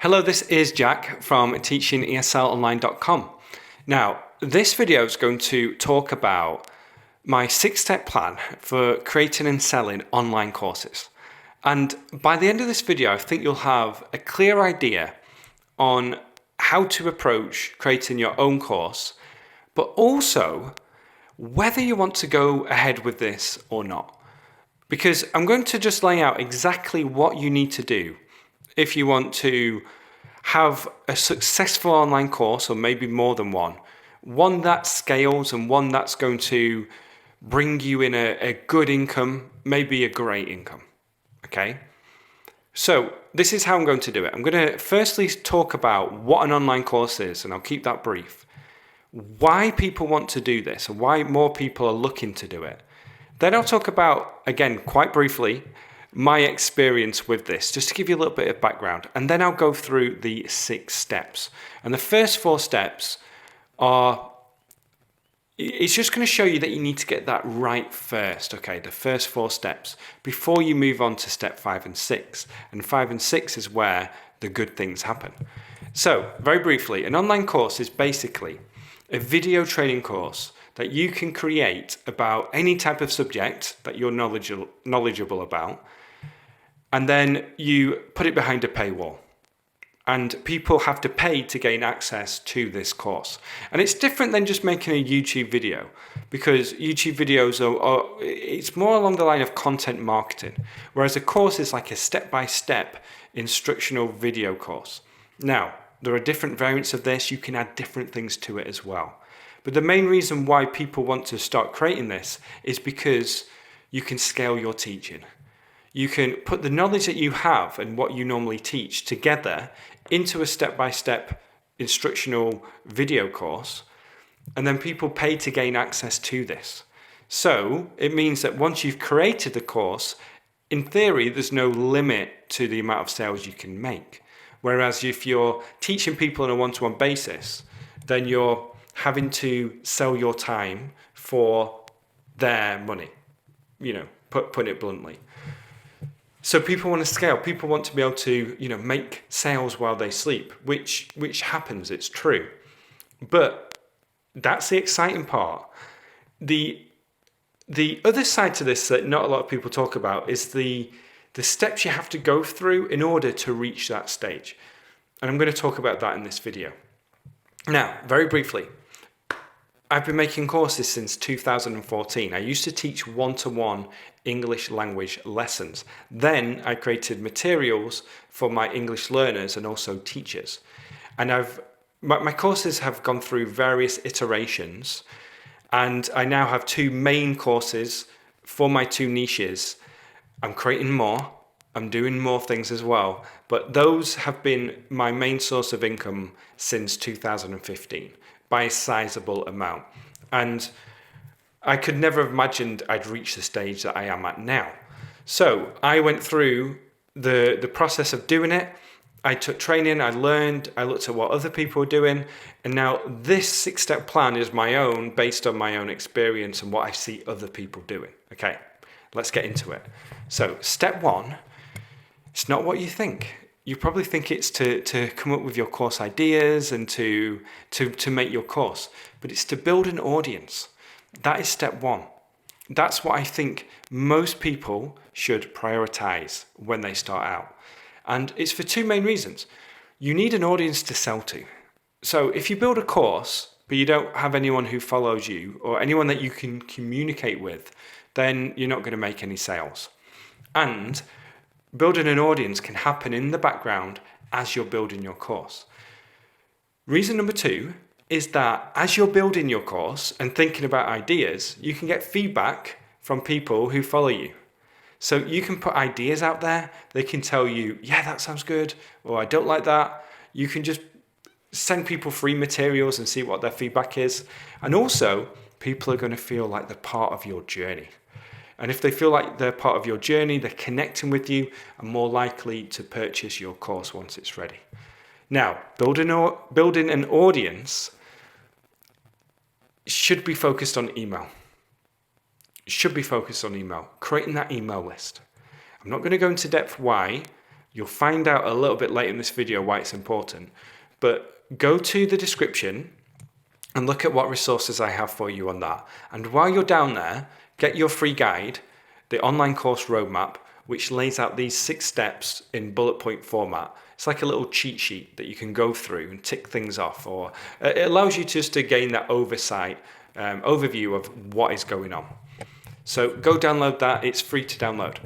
Hello, this is Jack from teachingeslonline.com. Now, this video is going to talk about my 6-step plan for creating and selling online courses. And by the end of this video, I think you'll have a clear idea on how to approach creating your own course, but also whether you want to go ahead with this or not. Because I'm going to just lay out exactly what you need to do if you want to have a successful online course, or maybe more than one that scales and one that's going to bring you in a good income, maybe a great income. Okay? So this is how I'm going to do it. I'm going to firstly talk about what an online course is, and I'll keep that brief. Why people want to do this, and why more people are looking to do it. Then I'll talk about, again, quite briefly, my experience with this, just to give you a little bit of background. And then I'll go through the 6 steps. And the first 4 steps are, it's just going to show you that you need to get that right first, okay? The first 4 steps before you move on to step 5 and 6. And 5 and 6 is where the good things happen. So, very briefly, an online course is basically a video training course that you can create about any type of subject that you're knowledgeable about, and then you put it behind a paywall. And people have to pay to gain access to this course. And it's different than just making a YouTube video, because YouTube videos it's more along the line of content marketing, whereas a course is like a step-by-step instructional video course. Now, there are different variants of this. You can add different things to it as well. But the main reason why people want to start creating this is because you can scale your teaching. You can put the knowledge that you have and what you normally teach together into a step-by-step instructional video course, and then people pay to gain access to this. So it means that once you've created the course, in theory, there's no limit to the amount of sales you can make. Whereas if you're teaching people on a one-to-one basis, then you're having to sell your time for their money, putting it bluntly. So people want to scale. People want to be able to, make sales while they sleep, which happens. It's true. But that's the exciting part. The other side to this that not a lot of people talk about is the steps you have to go through in order to reach that stage. And I'm going to talk about that in this video. Now, very briefly, I've been making courses since 2014. I used to teach one-to-one English language lessons. Then I created materials for my English learners and also teachers. And my courses have gone through various iterations, and I now have 2 main courses for my 2 niches. I'm creating more. I'm doing more things as well, but those have been my main source of income since 2015 by a sizable amount. And I could never have imagined I'd reach the stage that I am at now. So I went through the process of doing it. I took training, I learned, I looked at what other people were doing, and now this 6-step plan is my own, based on my own experience and what I see other people doing. Okay, let's get into it. So step 1, it's not what you think. You probably think it's to come up with your course ideas and to make your course, but it's to build an audience. That is step 1. That's what I think most people should prioritize when they start out. And it's for 2 main reasons. You need an audience to sell to. So if you build a course, but you don't have anyone who follows you or anyone that you can communicate with, then you're not going to make any sales. And building an audience can happen in the background as you're building your course. Reason number 2 is that as you're building your course and thinking about ideas, you can get feedback from people who follow you. So you can put ideas out there. They can tell you, yeah, that sounds good, or I don't like that. You can just send people free materials and see what their feedback is. And also, people are going to feel like they're part of your journey. And if they feel like they're part of your journey, they're connecting with you, and more likely to purchase your course once it's ready. Now, building an audience should be focused on email. Creating that email list. I'm not going to go into depth why, You'll find out a little bit later in this video why it's important, but go to the description and look at what resources I have for you on that. And while you're down there, get your free guide, the online course roadmap, which lays out these 6 steps in bullet point format. It's like a little cheat sheet that you can go through and tick things off, or it allows you just to gain that overview of what is going on. So go download that, it's free to download.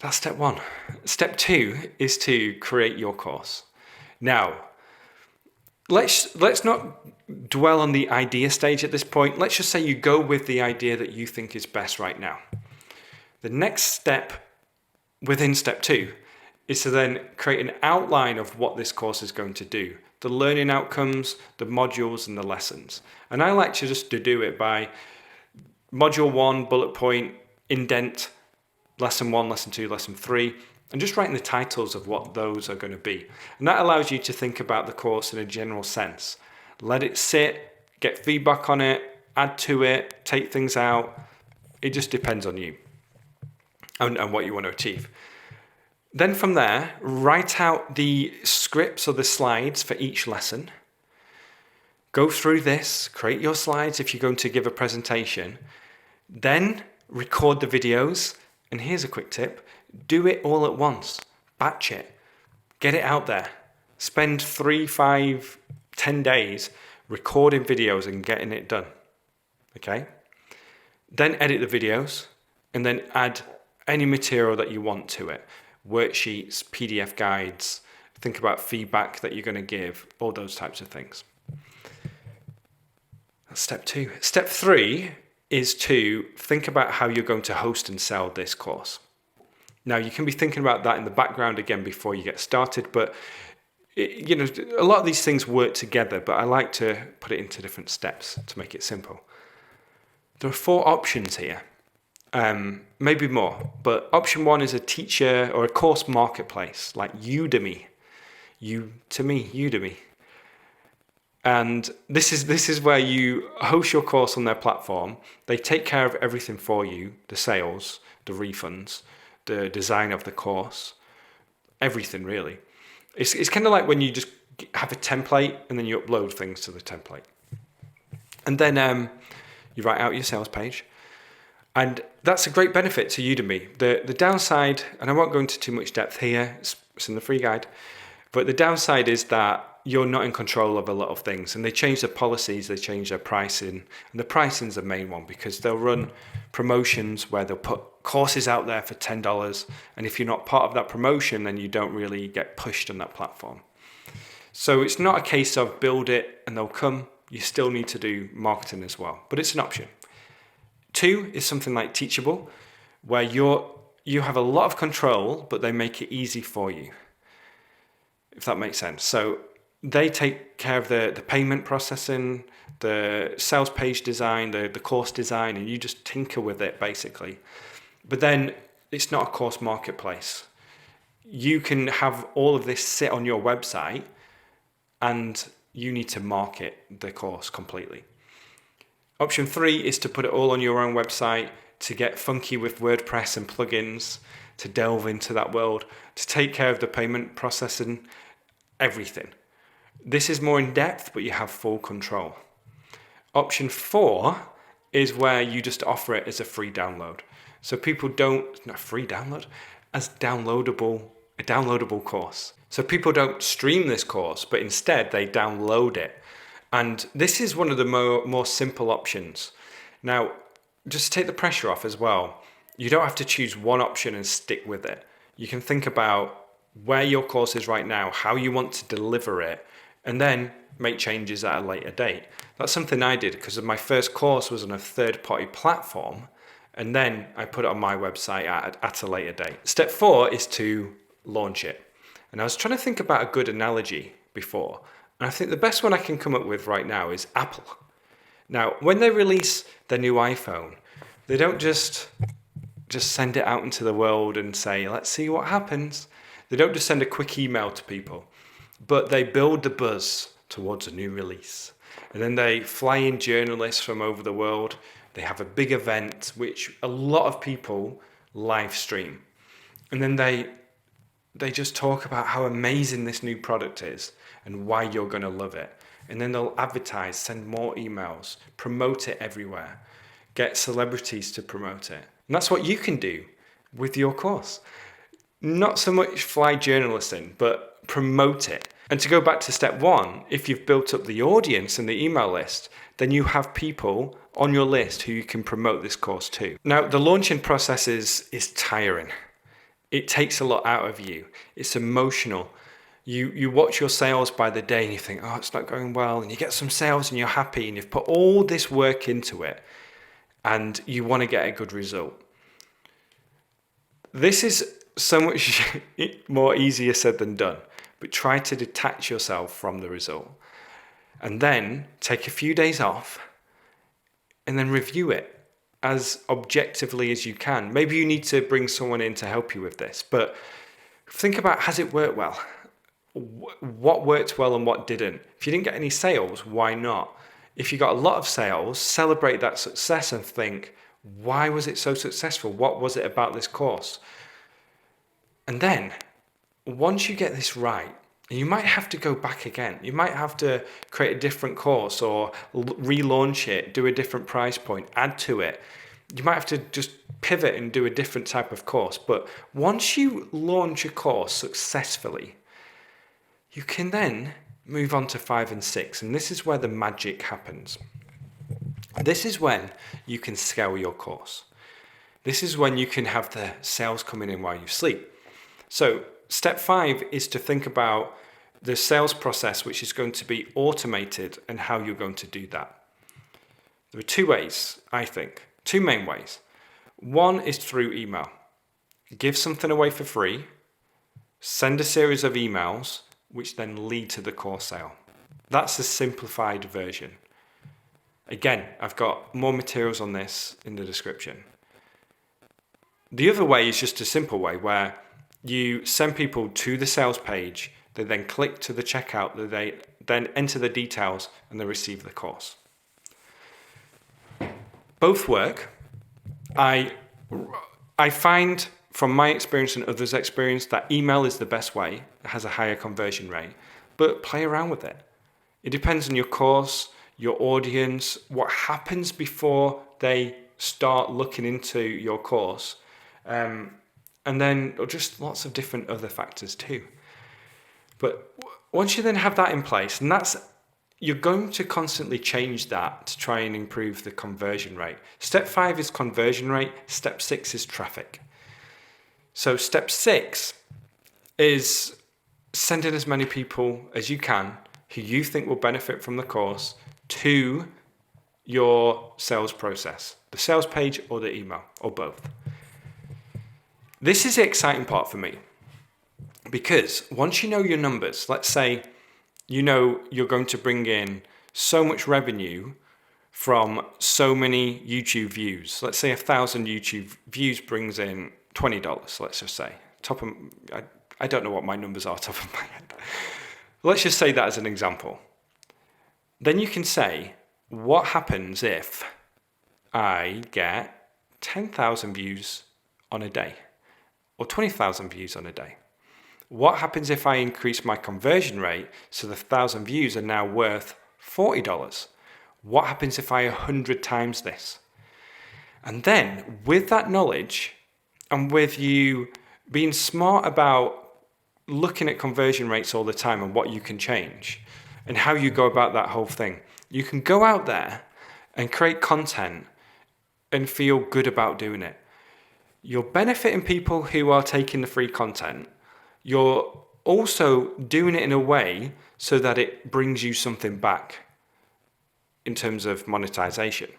That's step 1. Step 2 is to create your course. Now, let's not dwell on the idea stage at this point. Let's just say you go with the idea that you think is best right now. The next step within step 2 is to then create an outline of what this course is going to do, the learning outcomes, the modules, and the lessons. And I like to just do it by module 1, bullet point, indent, lesson 1, lesson 2, lesson 3, and just writing the titles of what those are going to be. And that allows you to think about the course in a general sense. Let it sit, get feedback on it, add to it, take things out. It just depends on you and what you want to achieve. Then from there, write out the scripts or the slides for each lesson. Go through this, create your slides if you're going to give a presentation. Then record the videos. And here's a quick tip, do it all at once, batch it, get it out there. Spend 3, 5, 10 days recording videos and getting it done, okay? Then edit the videos and then add any material that you want to it. Worksheets, PDF guides, think about feedback that you're going to give, all those types of things. That's step 2. Step 3 is to think about how you're going to host and sell this course. Now, you can be thinking about that in the background again before you get started, but a lot of these things work together, but I like to put it into different steps to make it simple. There are 4 options here, maybe more, but option 1 is a teacher or a course marketplace like Udemy. Udemy. And this is where you host your course on their platform. They take care of everything for you, the sales, the refunds, the design of the course, everything really. It's kind of like when you just have a template and then you upload things to the template. And then you write out your sales page. And that's a great benefit to Udemy. The downside, and I won't go into too much depth here, it's in the free guide, but the downside is that you're not in control of a lot of things, and they change their policies, they change their pricing, and the pricing's the main one because they'll run promotions where they'll put courses out there for $10, and if you're not part of that promotion, then you don't really get pushed on that platform. So it's not a case of build it and they'll come. You still need to do marketing as well, but it's an option. 2 is something like Teachable, where you have a lot of control, but they make it easy for you, if that makes sense. So they take care of the payment processing, the sales page design, the course design, and you just tinker with it basically. But then it's not a course marketplace. You can have all of this sit on your website and you need to market the course completely. Option 3 is to put it all on your own website, to get funky with WordPress and plugins, to delve into that world, to take care of the payment processing, everything. This is more in depth, but you have full control. Option 4 is where you just offer it as a free download. So people not free download, as a downloadable course. So people don't stream this course, but instead they download it. And this is one of the more simple options. Now, just to take the pressure off as well, you don't have to choose one option and stick with it. You can think about where your course is right now, how you want to deliver it, and then make changes at a later date. That's something I did because my first course was on a third-party platform, and then I put it on my website at a later date. Step 4 is to launch it. And I was trying to think about a good analogy before, and I think the best one I can come up with right now is Apple. Now, when they release their new iPhone, they don't just send it out into the world and say, let's see what happens. They don't just send a quick email to people, but they build the buzz towards a new release. And then they fly in journalists from over the world. They have a big event, which a lot of people live stream. And then they they just talk about how amazing this new product is and why you're going to love it. And then they'll advertise, send more emails, promote it everywhere, get celebrities to promote it. And that's what you can do with your course. Not so much fly journalists in, but promote it. And to go back to step one, if you've built up the audience and the email list, then you have people on your list who you can promote this course to. Now, the launching process is tiring. It takes a lot out of you. It's emotional. You watch your sales by the day and you think, oh, it's not going well. And you get some sales and you're happy and you've put all this work into it and you want to get a good result. This is so much more easier said than done, but try to detach yourself from the result and then take a few days off and then review it as objectively as you can. Maybe you need to bring someone in to help you with this, but think about, has it worked well? What worked well and what didn't? If you didn't get any sales, why not? If you got a lot of sales, celebrate that success and think, why was it so successful? What was it about this course? And then, once you get this right, you might have to go back again. You might have to create a different course or relaunch it, do a different price point, add to it. You might have to just pivot and do a different type of course. But once you launch a course successfully, you can then move on to 5 and 6. And this is where the magic happens. This is when you can scale your course. This is when you can have the sales coming in while you sleep. So step 5 is to think about the sales process, which is going to be automated, and how you're going to do that. There are 2 ways, I think, 2 main ways. One is through email. Give something away for free, send a series of emails, which then lead to the course sale. That's a simplified version. Again, I've got more materials on this in the description. The other way is just a simple way where you send people to the sales page, they then click to the checkout, they then enter the details and they receive the course. Both work. I find from my experience and others' experience that email is the best way. It has a higher conversion rate, but play around with it. It depends on your course, your audience, what happens before they start looking into your course. And then just lots of different other factors too. But once you then have that in place, and you're going to constantly change that to try and improve the conversion rate. Step 5 is conversion rate. Step 6 is traffic. So step 6 is sending as many people as you can who you think will benefit from the course to your sales process, the sales page or the email, or both. This is the exciting part for me, because once you know your numbers, let's say you know you're going to bring in so much revenue from so many YouTube views. Let's say 1,000 YouTube views brings in $20, let's just say. I don't know what my numbers are top of my head. Let's just say that as an example. Then you can say, what happens if I get 10,000 views on a day or 20,000 views on a day? What happens if I increase my conversion rate so the 1,000 views are now worth $40? What happens if I 100 times this? And then with that knowledge and with you being smart about looking at conversion rates all the time and what you can change and how you go about that whole thing, you can go out there and create content and feel good about doing it. You're benefiting people who are taking the free content. You're also doing it in a way so that it brings you something back in terms of monetization.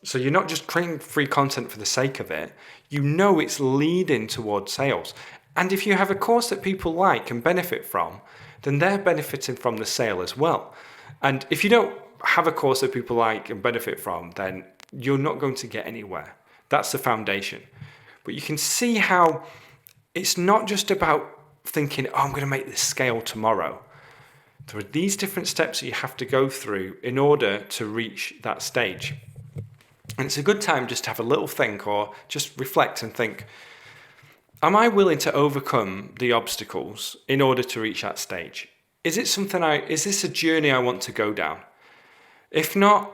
So you're not just creating free content for the sake of it. You know it's leading towards sales. And if you have a course that people like and benefit from, then they're benefiting from the sale as well. And if you don't have a course that people like and benefit from, then you're not going to get anywhere. That's the foundation. But you can see how it's not just about thinking, oh, I'm going to make this scale tomorrow. There are these different steps that you have to go through in order to reach that stage. And it's a good time just to have a little think or just reflect and think, Am I willing to overcome the obstacles in order to reach that stage? Is this a journey I want to go down? If not,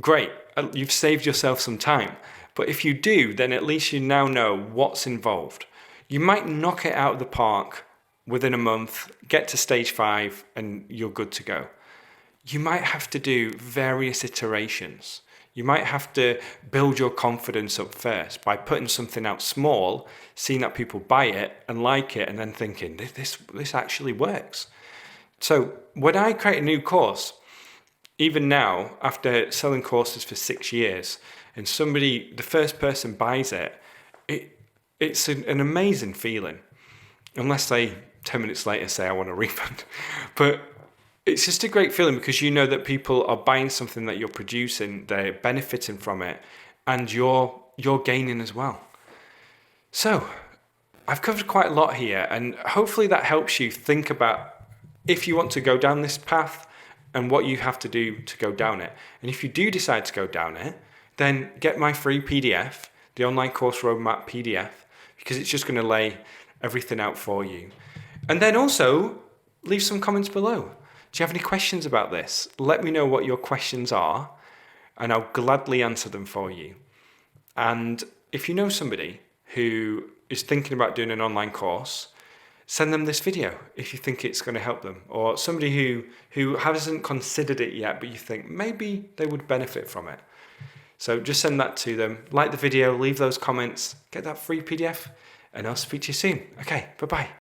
great, you've saved yourself some time. But if you do, then at least you now know what's involved. You might knock it out of the park within a month, get to stage 5, and you're good to go. You might have to do various iterations. You might have to build your confidence up first by putting something out small, seeing that people buy it and like it, and then thinking, this actually works. So when I create a new course, even now, after selling courses for 6 years, and the first person buys it, it's an amazing feeling. Unless they 10 minutes later say, I want a refund. But it's just a great feeling because you know that people are buying something that you're producing, they're benefiting from it, and you're gaining as well. So I've covered quite a lot here, and hopefully that helps you think about if you want to go down this path and what you have to do to go down it. And if you do decide to go down it, then get my free PDF, the Online Course Roadmap PDF, because it's just going to lay everything out for you. And then also leave some comments below. Do you have any questions about this? Let me know what your questions are, and I'll gladly answer them for you. And if you know somebody who is thinking about doing an online course, send them this video if you think it's going to help them, or somebody who hasn't considered it yet, but you think maybe they would benefit from it. So just send that to them, like the video, leave those comments, get that free PDF, and I'll speak to you soon. Okay, bye-bye.